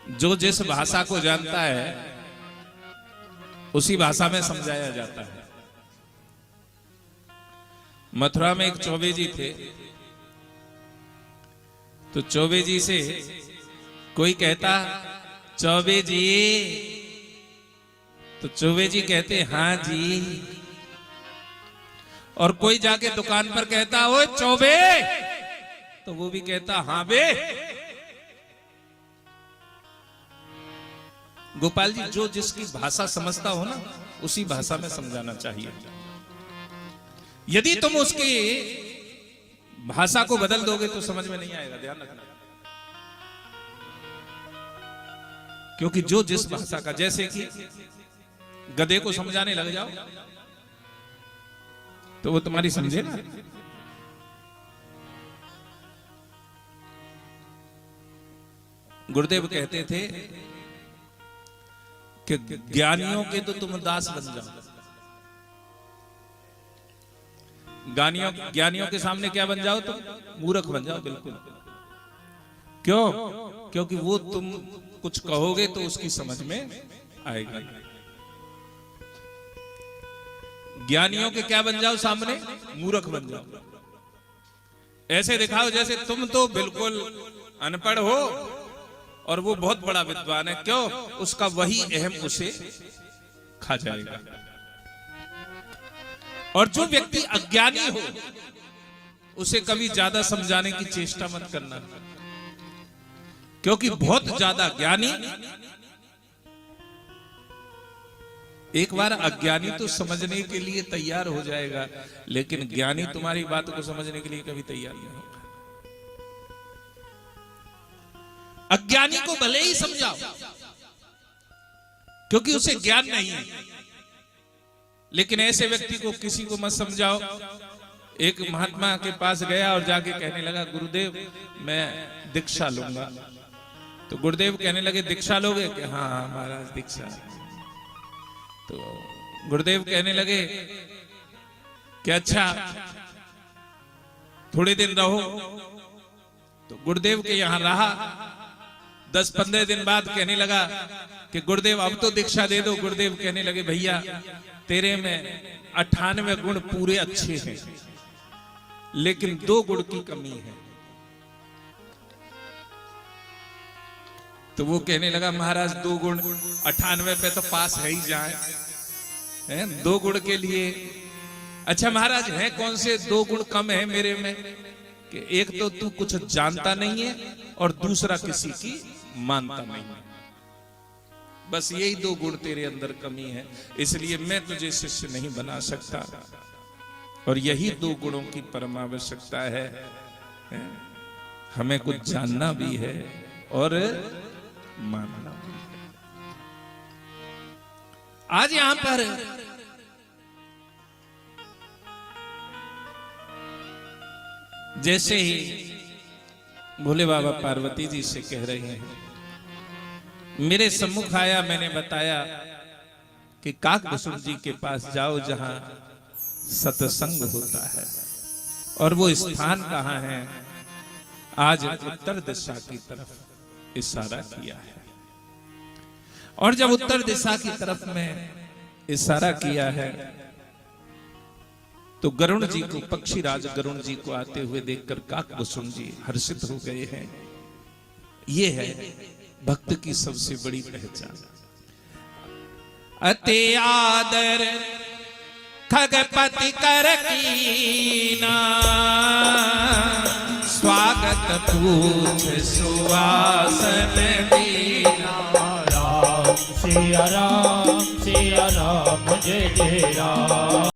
जो जिस भाषा को जानता है उसी भाषा में समझाया जाता है। मथुरा में एक चौबे जी थे, तो चौबे जी से कोई कहता चौबे जी, तो चौबे जी कहते हाँ जी। और कोई जाके दुकान पर कहता ओए चौबे, तो वो भी कहता हाँ बे। गोपाल जी, जो जिसकी भाषा समझता हो ना उसी भाषा में समझाना चाहिए। यदि तुम उसकी भाषा को बदल दोगे तो समझ में नहीं आएगा, ध्यान रखना। क्योंकि जो जिस भाषा का, जैसे कि गधे को समझाने लग जाओ तो वो तुम्हारी समझे ना। गुरुदेव कहते थे कि ज्ञानियों के तो तुम दास बन जाओ। ज्ञानियों के सामने क्या बन जाओ तुम? मूर्ख बन जाओ, बिल्कुल। क्यों? क्योंकि वो तुम कुछ कहोगे तो उसकी समझ में आएगा। ज्ञानियों के क्या बन जाओ सामने? मूर्ख बन जाओ। ऐसे दिखाओ जैसे तुम तो बिल्कुल अनपढ़ हो और वो बहुत बड़ा विद्वान है। क्यों? उसका वही अहम उसे खा जाएगा। और जो व्यक्ति अज्ञानी हो उसे कभी ज्यादा समझाने की चेष्टा मत करना, क्योंकि बहुत ज्यादा ज्ञानी, एक बार अज्ञानी तो समझने के लिए तैयार हो जाएगा, लेकिन ज्ञानी तुम्हारी बात को समझने के लिए कभी तैयार नहीं होगा। अज्ञानी को भले ही समझाओ क्योंकि उसे ज्ञान नहीं है, लेकिन ऐसे व्यक्ति को किसी को मत समझाओ। एक महात्मा के पास गया और जाके कहने लगा गुरुदेव मैं दीक्षा लूंगा। तो गुरुदेव कहने लगे दीक्षा लोगे? कि हाँ महाराज दीक्षा। तो गुरुदेव कहने लगे कि अच्छा थोड़े दिन रहो। तो गुरुदेव के यहां रहा। 10-15 दिन बाद कहने लगा कि गुरुदेव अब तो दीक्षा दे दो। गुरुदेव कहने लगे भैया तेरे में 98 गुण पूरे अच्छे हैं, लेकिन 2 गुण की कमी है। तो वो कहने लगा महाराज 2 गुण 98 पे तो पास है ही जाए, हैं 2 गुण के लिए। अच्छा महाराज है कौन से 2 गुण कम है मेरे में? कि एक तो तू कुछ जानता नहीं है और दूसरा किसी की मानता नहीं है। बस यही 2 गुण तेरे अंदर कमी है, इसलिए मैं तुझे शिष्य नहीं बना सकता। और यही 2 गुणों की परम आवश्यकता है। हमें कुछ जानना भी है और मानना भी है। आज यहां पर जैसे ही भोले बाबा पार्वती जी से कह रहे हैं, मेरे सम्मुख आया, मैंने बताया कि काकभूषण जी के पास जाओ जहां सत्संग होता है। और वो स्थान कहां है? आज उत्तर दिशा की तरफ इशारा किया है। और जब उत्तर दिशा की तरफ में इशारा किया है तो गरुण जी को, पक्षीराज गरुण जी को आते हुए देखकर काकभूषण जी हर्षित हो गए हैं। ये है भक्त की सबसे बड़ी पहचान। अति आदर खगपति कर कीना, स्वागत पूछ सुवासन दीना। राम सिया राम जय जय राम।